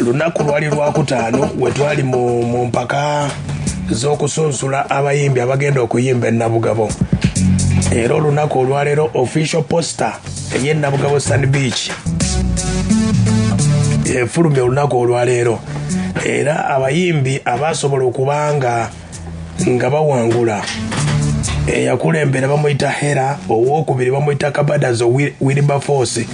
lunaku lwali lwakutaano wetwali mu mpaka z'okusunsula abayimbi abagenda okuyimba ennabugabo. Era olunaku olwaleero official poster ey'ennabugabo Sun Beach efulumya olunaku olwaleero. Era abayimbi abasobola okubanga nga bawangula eyakulembera bamuyita Hera, owokubiri bamuyita Kabadazo Wilberforce,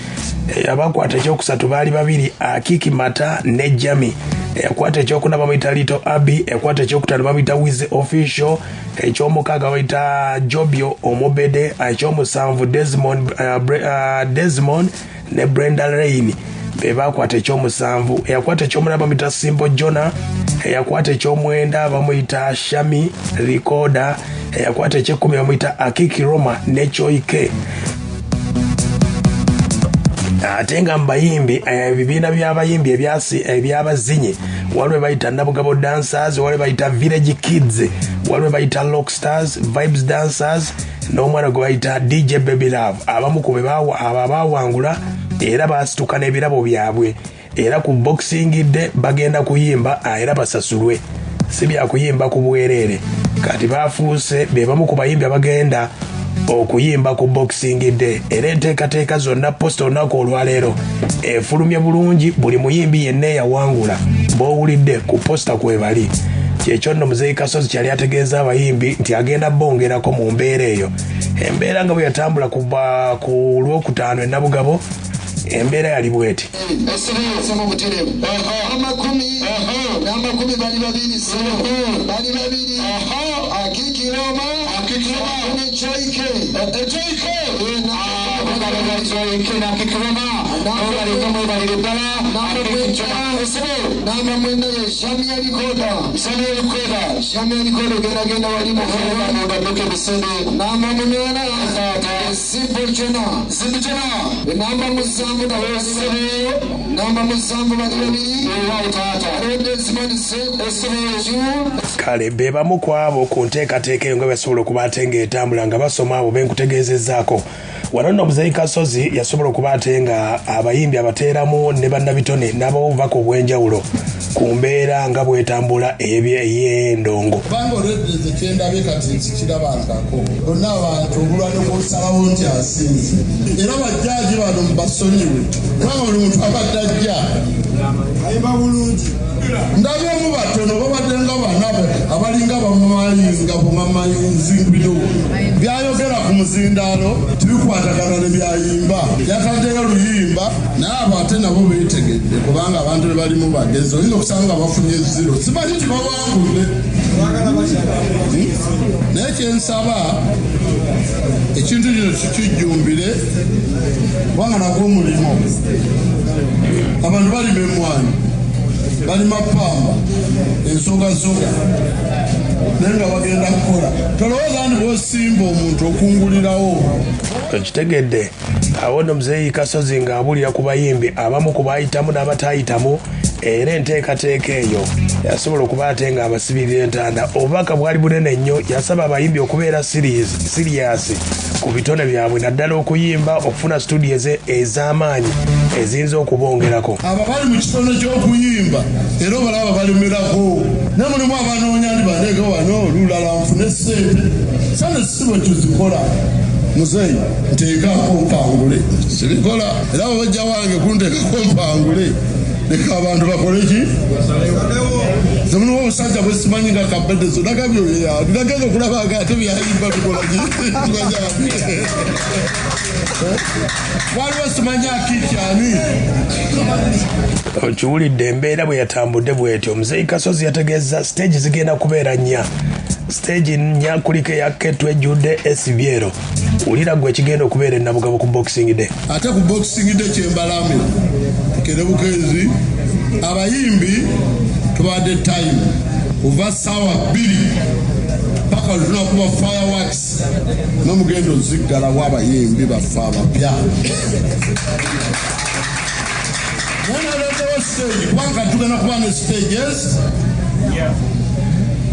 abakwata ekyokusatu baali babiri Akiki Mata ne Jami, eyakwata ekyokuna bamuyita Little Abi, eyakwata ekyokutaano bamuyita Wiz Official, ekyomukaaga bamuyita Jobio Omobede, ekyomusanvu Desmond ne Brenda Rain bebakwata ekyomusanvu. Eyakwata ekyomulala bamuyita Simple Jonah, eyakwata ekyomwenda bamuyita Shami Recorder, eyakwata ekyekumi bamuyita Akiki Roma ne Choike. Ate nga mbayimbi ebibiina by'abayimbi ebyabazinyi waliwo bayita Nabugabo Dancers, waliwo bayita Village Kids, waliwo bayita Rockstars, Vibes Dancers n'omwana gwe bayita DJ Baby Love. Abamu ku abawangula era basituka n'ebirabo byabwe, era ku Boxing Day bagenda kuyimba era basasulwe, si bya kuyimba ku bwereere. Kati bafuuse be bamu ku bayimbi abagenda okuyimba ku Boxing Day. Era enteekateeka zonna posta olunaku olwaleero efulumye bulungi, buli muyimbi yenna eyawangula b'owulidde ku posta kwebali. Kyekyo nno Muzeeyi Kasozi kyali ategeeza abayimbi nti agenda bongerako mu mbeera eyo. Embeera nga bwe yatambula ku Lwokutaano e Nabugabo, embeera yali bweti. Kale be bamu ku abo ku nteekateeka eyo nga basobola okuba ate ng'etambula nga basoma abo benkutegeezezzaako. Wano nno Muzeeyi Kasozi yasobola okuba ate nga abayimbi abateeramu ne bannabitone n'abawuvako obw'enjawulo ku mbeera nga bwetambula ey'endongo. Kubanga olweddeeze kyendabye kati nkikirabangako bonna abantu obulwadde bw'osalawo nti asinze. Era bajjaaji bano mbasonyiwe kubanga buli muntu abadde ajja ayimba bulungi. Ndabye mu batono babadde nga banabe abalinga bamayinga bumamayinzingwiro byayogera ku muzindaalo tibikwatagana ne byayimba yataddeyo luyimba naye abo ate nabo beetegedde kubanga abantu balimu bagezi oyinza okusanga bafunye zero simanyi tibawangudde naye kyensaba ekintu kino kikijjumbire kubanga nagwo omulimu abantu balima emmwanyi balima pamba ensogasoga naye nga bagenda kukola tolowooza nti bw'osimba omuntu okungulirawo. Okitegedde awo nno Muzeeyi Kasozi ng'abulira ku bayimbi abamu ku baayitamu n'abataayitamu, era enteekateeka eyo yasobola okuba ate nga abasibirira entanda. Obubaka bwali bunene nnyo, yasaba abayimbi okubeera siriyasi ku bitone byabwe, naddala okuyimba, okufuna studio ez'amaanyi eziyinza okubongerako. Abo bali mu kitone ky'okuyimba era obalaba balemerako, ne mulimu abanoonya ndi bandeege wano olulala nfune ssente sane sibo tuzikola. Muzeeyi nteekako mpangule sibikola era abajja wange kunteekako mpangule leka abantu bakole ki zemulimu obusajja bwesimanyi nga Kabedezo nagabyoya nagenda okulaba ate byayimba tukola ki waliwo simanyi akikyani. Okiwulidde embeera bwe yatambudde bwetyo. Muzeeyi Kasozi yategeeza stage zigenda kubeera nnya. Stage nnya kuliko eya Ketwe Jude Esibyero. Wulira gwe kigenda okubeera e Nabugabo ku Boxing Day. Ate ku Boxing Day Kyembalame Kerebukezi abayimbi tubadde time kuva ssaawa 2 paka lunakuba fireworks n'omugendo ziggala w'abayimbi baffe abapya. Naleetewo stage kubanga tugenda kuba ne stages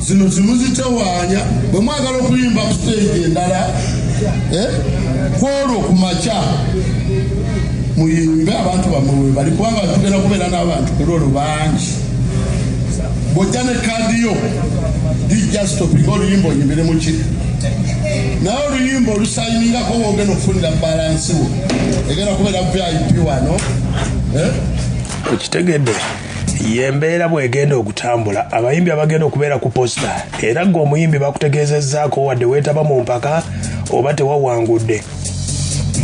zino zimuzitewaanya bwe mwagala okuyimba ku stage endala kwolwo ku makya muyimbe abantu bamwe bali kubanga tugenda kubeera n'abantu ku lwolo bangi bw'ojja ne kaadi yo lijja stopinga oluyimba oyimbire mu kiri naye oluyimba olusayiningako woogenda okufunira balansi wo egenda kubeera VIP wano okitegedde yembeera bwegenda okutambula abayimbi abagenda okubeera ku posta era gwe omuyimbi bakutegeezezzaako wadde weetaba mu mpaka oba tewawangudde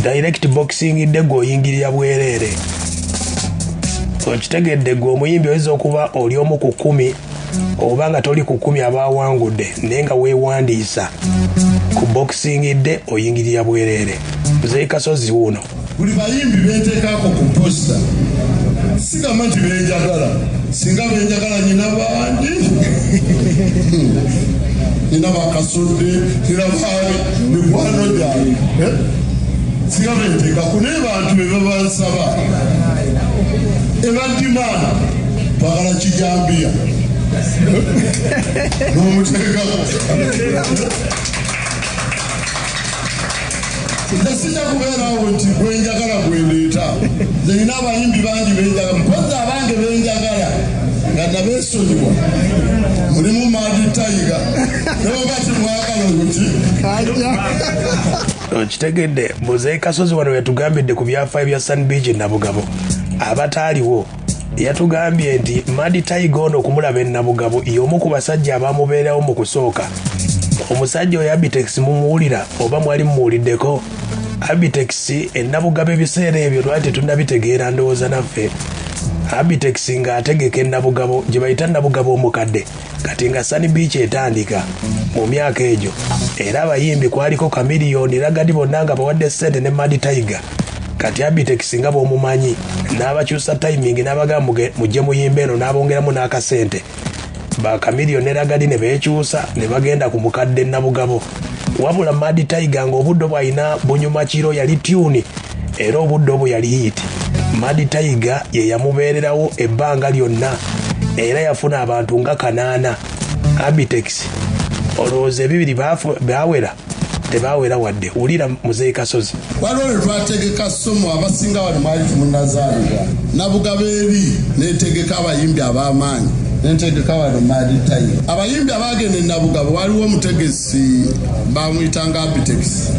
direct boxing dde gweoyingirira bwereere okitegedde gwe omuyimbi oyinza okuba oli omu ku 10 oba nga toli ku 10 abawangudde naye nga weewandiisa ku boxing dde oyingirira bwereere Muzeeyi Kasozi wuno buli bayimbi beeteekako ku posta sigamba nti benjagala singa benjagala nyina bandi nina bakasudde nina baani mikwano gyange singa benteekako naye bantu be babansaba ebaddimaana twagala kijambiya n'omuteekako Sijja kubeerawo nti gwenjagala gwendeeta nze nina abayimbi bangi benjagala mpozi abange benjagala nga nabeesonyiwa mulimu Madi Tiger neoba timwagala oluki okitegedde Muzeeyi Kasozi wano yatugambidde ku byafaayo bya Sun Beach Nabugabo abataaliwo yatugambye nti Madi Tiger ono okumulaba e Nabugabo y'omu ku basajja abamubeerawo mu kusooka omusajja oyo Abitex mumuwulira oba mwali mumuwuliddeko Abitex Nabugabo ebiseera ebyo lwaki tetunnabitegeera ndowooza naffe Abitex ng'ategeka Nabugabo gye bayita Nabugabo omukadde kati nga Sun Beach etandika mu myaka egyo era abayimbi kwaliko Chameleone Ragadi bonna nga bawadde ssente ne Madi Tiger kati Abitex nga bw'omumanyi n'abakyusa timing n'abagamba mujje muyimbe eno n'abongeramu n'akasente ba Chameleone ne Ragadi ne beekyusa ne bagenda ku mukadde Nabugabo wabula Madi Tiger ng'obudde bw'alina bunyuma kiro yali tune era obudde obwo yali hit Madi Tiger ye yamubeererawo ebbanga lyonna era yafuna abantu nga 8 Abitex olowooza ebibiri baawera tebaawera wadde wulira Muzeeyi Kasozi waliwo lwe twategeka somo abasinga wano mwali temunnazaalibwa Nabugabo eri neetegeka abayimbi ab'amaanyi nentegeka wano Madi Tiger abayimbi abagenda e Nabugabo waliwo omutegesi bamuyitanga Abitex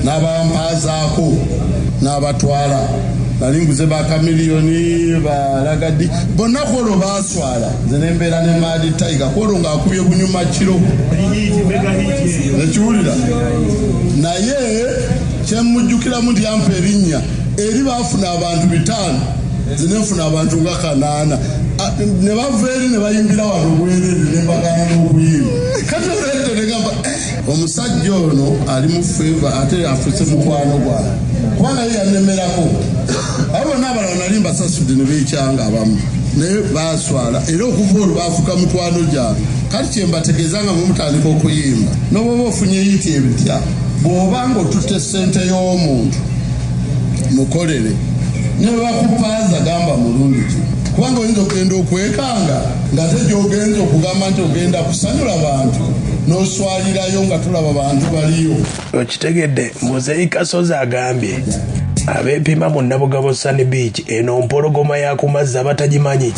n'abampaazaako n'abatwala balinguze ba Chameleone ba Ragadi bonna kwolwo baaswala nze nembeera ne Madi Tiger kwolwo ng'akubye bunyuma kiro ekiwulira naye kyemmujjukiramu nti yampa erinnya eri baafuna abantu 5 nze nenfuna abantu nga 8 ne bava eri ne bayimbira wano bwerere ne mbagana n'okuyimba kati olwedde negamba omusajja ono ali mu feva ate afuse mukwano gwange kubanga ye yanemerako abo bonna abalala nali mbasasudde ne beekyanga abamu naye baaswala era okuva olwo baafuka mikwano gyange kati kyembategeezanga mumutandika okuyimba n'obwoba ofunye yiti ebitya bw'obanga otutte ssente y'omuntu mukolere ne bakupaaza gamba mulungi ki kubanga oyinza okugenda okwekanga nga te gy'ogenza okugamba nti ogenda kusanyula bantu n'oswalirayo nga tulaba bantu baliyo okitegedde Muzeeyi Kasozi agambye abeepima mu Nabugabo Sun Beach eno mpologoma ya ku mazzi abatagimanyi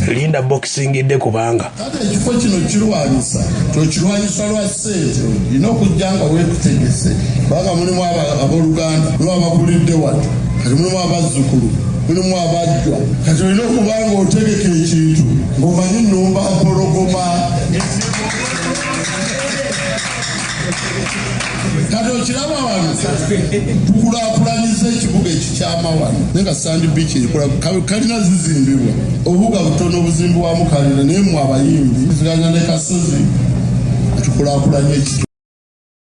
linda boxing dde kubanga kati ekifo kino kirwanyisa tokirwanyisa lwa ssente olina okujja nga weekutegese kubanga mulimu abooluganda mulimu abakulidde wano kati mulimu abazzukulu mulimu abajjwa kati olina okuba nga otegeka ekintu ng'omanyi nnumba mpologoma kati okiraba wano tukulaakulanyiza ekibuga ekikyama wano naye nga Sun Beach kalina zizimbibwa obubuga butono obuzimbibwamu kalina naye mu abayimbi ziganya ne Kasozi tukulaakulanya ekitu